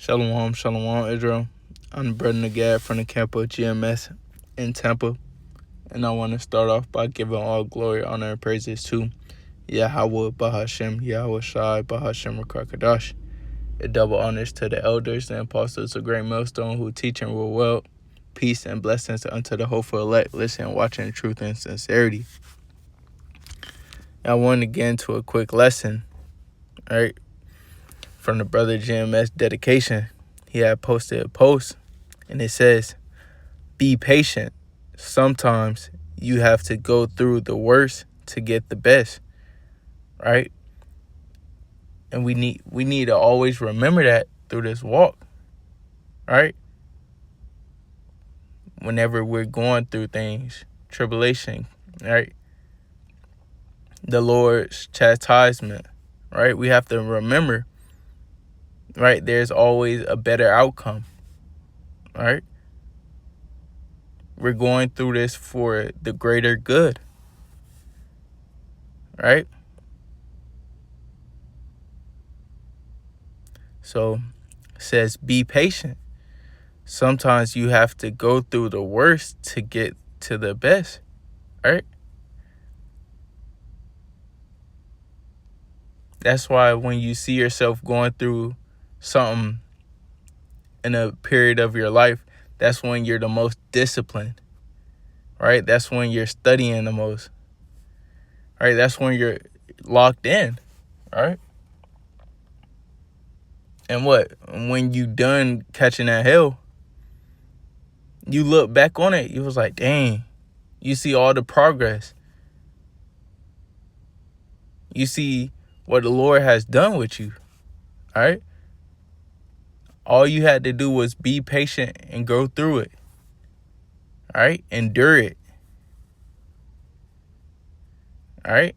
Shalom, shalom, Israel. I'm Brother Nagad from the camp of GMS in Tampa, and I want to start off by giving all glory, honor, and praises to Yahweh, Bahashem, Yahweh Shai, Bahashem, Rakakadash. A double honors to the elders and apostles of Great Millstone who teach and rule well. Peace and blessings unto the hopeful elect, listen, watching truth and sincerity. I want to get into a quick lesson, right, from the Brother GMS dedication. He had posted a post, and it says, be patient. Sometimes you have to go through the worst to get the best, right? And we need to always remember that through this walk, right? Whenever we're going through things, tribulation, right? The Lord's chastisement, right? We have to remember, right? There's always a better outcome, right? We're going through this for the greater good, right? So it says, be patient. Sometimes you have to go through the worst to get to the best, right? That's why when you see yourself going through something in a period of your life, that's when you're the most disciplined, right? That's when you're studying the most, right? That's when you're locked in, right? And when you done catching that hell, you look back on it, you was like, dang, you see all the progress. You see what the Lord has done with you, all right? All you had to do was be patient and go through it, all right? Endure it, all right?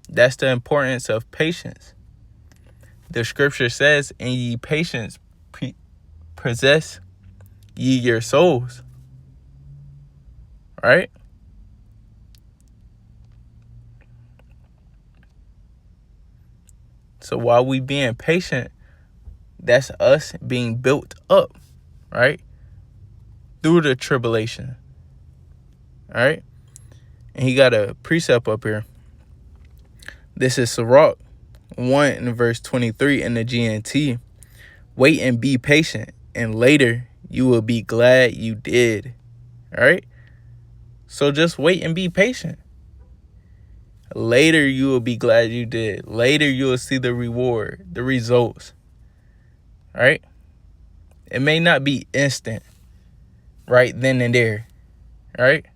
That's the importance of patience. The scripture says, in ye patience possess ye your souls, right? So while we being patient, that's us being built up, right? Through the tribulation, all right? And he got a precept up here. This is Sirach 1 in verse 23 in the GNT. Wait and be patient, and later you will be glad you did, all right? So just wait and be patient. Later you will be glad you did. Later you will see the reward, the results, right? It may not be instant, right then and there, right?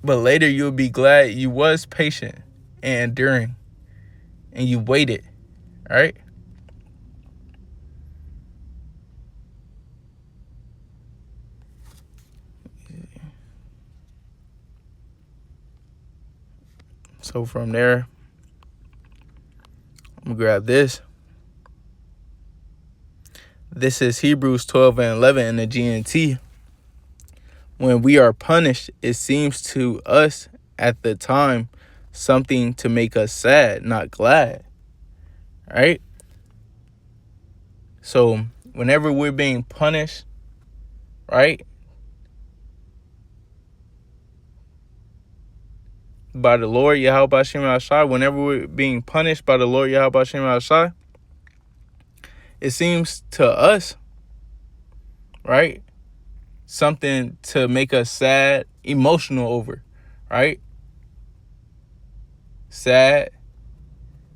But later you'll be glad you was patient and enduring, and you waited, right? So from there, I'm going to grab this. This is Hebrews 12 and 11 in the GNT. When we are punished, it seems to us at the time something to make us sad, not glad, right? So whenever we're being punished, right, by the Lord Yahweh Hashem Al-Shai, whenever we're being punished by the Lord Yahweh Hashem Al-Shai, it seems to us, right, something to make us sad, emotional over, right? Sad,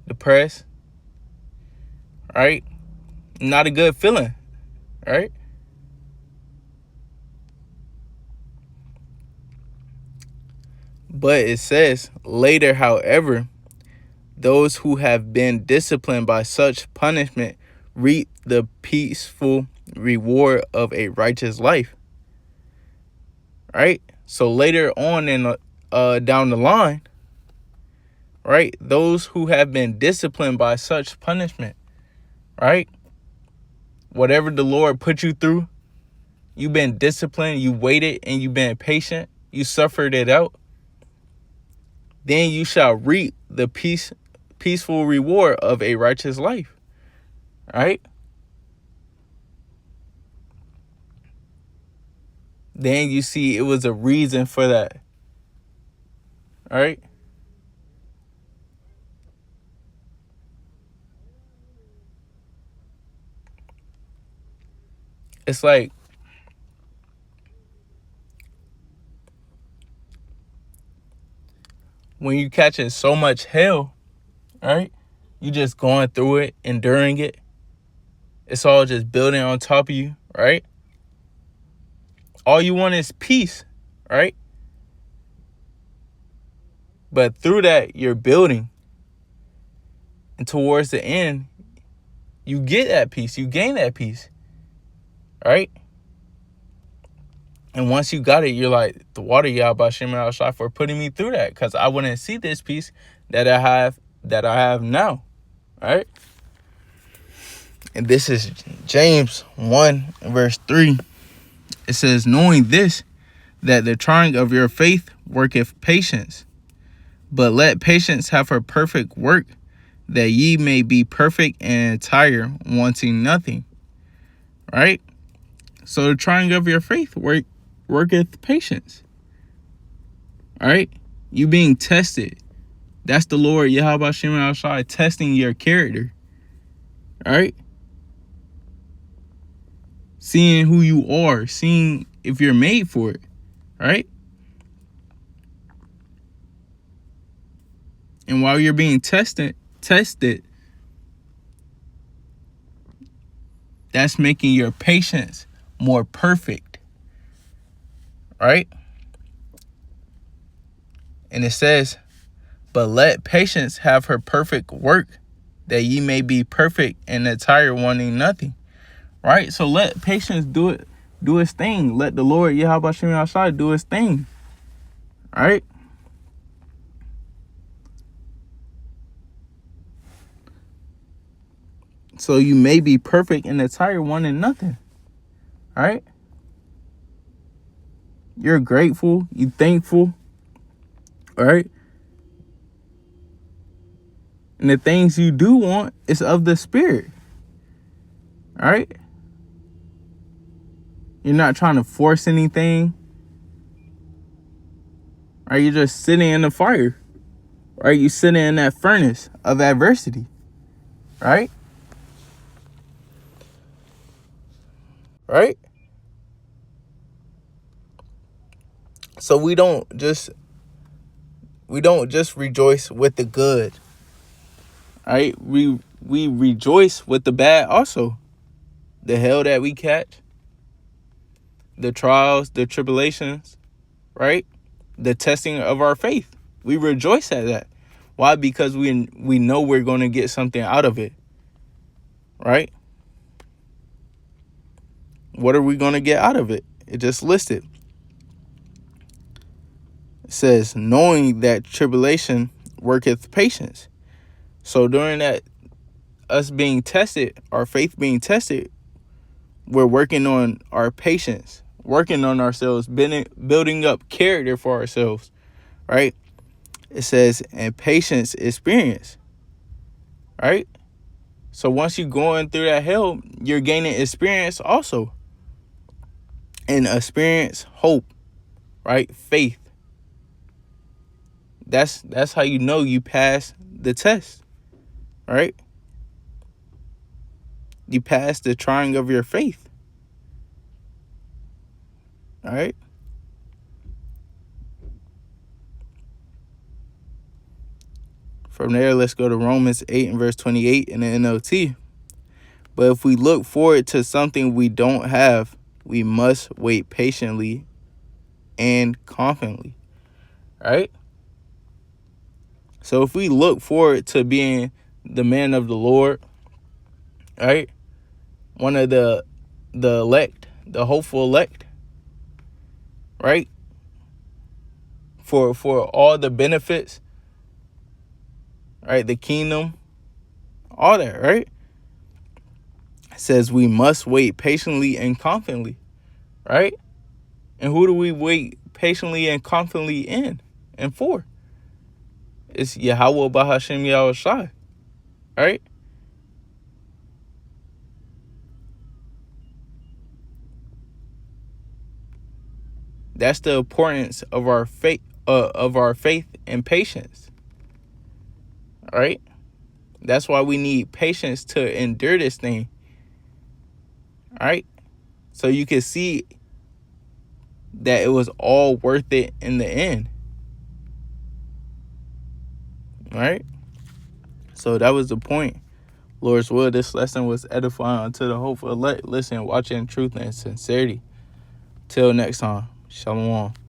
depressed, right? Not a good feeling, right? But it says, later, however, those who have been disciplined by such punishment reap the peaceful reward of a righteous life, right? So later on in down the line, right, those who have been disciplined by such punishment, right, whatever the Lord put you through, you've been disciplined, you waited, and you've been patient, you suffered it out, then you shall reap the peaceful reward of a righteous life, right? Then you see it was a reason for that, right? It's like when you catching so much hell, right? You just going through it, enduring it. It's all just building on top of you, right? All you want is peace, right? But through that, you're building. And towards the end, you get that peace. You gain that peace, right? And once you got it, you're like, the water Yahweh Shem Shai for putting me through that, because I wouldn't see this peace that I have now, right? And this is James 1 verse 3. It says, knowing this, that the trying of your faith worketh patience. But let patience have her perfect work, that ye may be perfect and entire, wanting nothing. Right? So the trying of your faith worketh patience. Right? You being tested. That's the Lord Yahweh Shem Shai testing your character. Right? Seeing who you are, seeing if you're made for it. Right? And while you're being tested, that's making your patience more perfect. Right? And it says, but let patience have her perfect work, that ye may be perfect and entire, wanting nothing. Right? So let patience do its thing. Let the Lord Yahweh Shem Shai do his thing. Right? So you may be perfect and entire, wanting nothing. Right? You're grateful. You thankful. Right? And the things you do want is of the Spirit. Right? You're not trying to force anything. Right? You're just sitting in the fire. Right? You're sitting in that furnace of adversity. Right? Right? So we don't just rejoice with the good. Right? We rejoice with the bad also. The hell that we catch, the trials, the tribulations, right? The testing of our faith. We rejoice at that. Why? Because we know we're going to get something out of it. Right? What are we going to get out of it? It just listed. It says, knowing that tribulation worketh patience. So during that, us being tested, our faith being tested, we're working on our patience, working on ourselves, building up character for ourselves, right? It says, and patience experience, right? So once you're going through that hell, you're gaining experience also. And experience hope, right? Faith. That's how you know you pass the test, right? You pass the trying of your faith. All right? From there, let's go to Romans 8 and verse 28 in the NLT. But if we look forward to something we don't have, we must wait patiently and confidently. Right? So if we look forward to being the man of the Lord, right? One of the elect, the hopeful elect, right? For all the benefits, right? The kingdom, all that, right? It says we must wait patiently and confidently, right? And who do we wait patiently and confidently in and for? It's Yahweh Bahashim Yahushai. Right? That's the importance of our faith, and patience. Right? That's why we need patience to endure this thing. Right? So you can see that it was all worth it in the end. Right? So that was the point. Lord's will, this lesson was edifying unto the hopeful elect. Listen, watching truth and sincerity. Till next time. Shalom.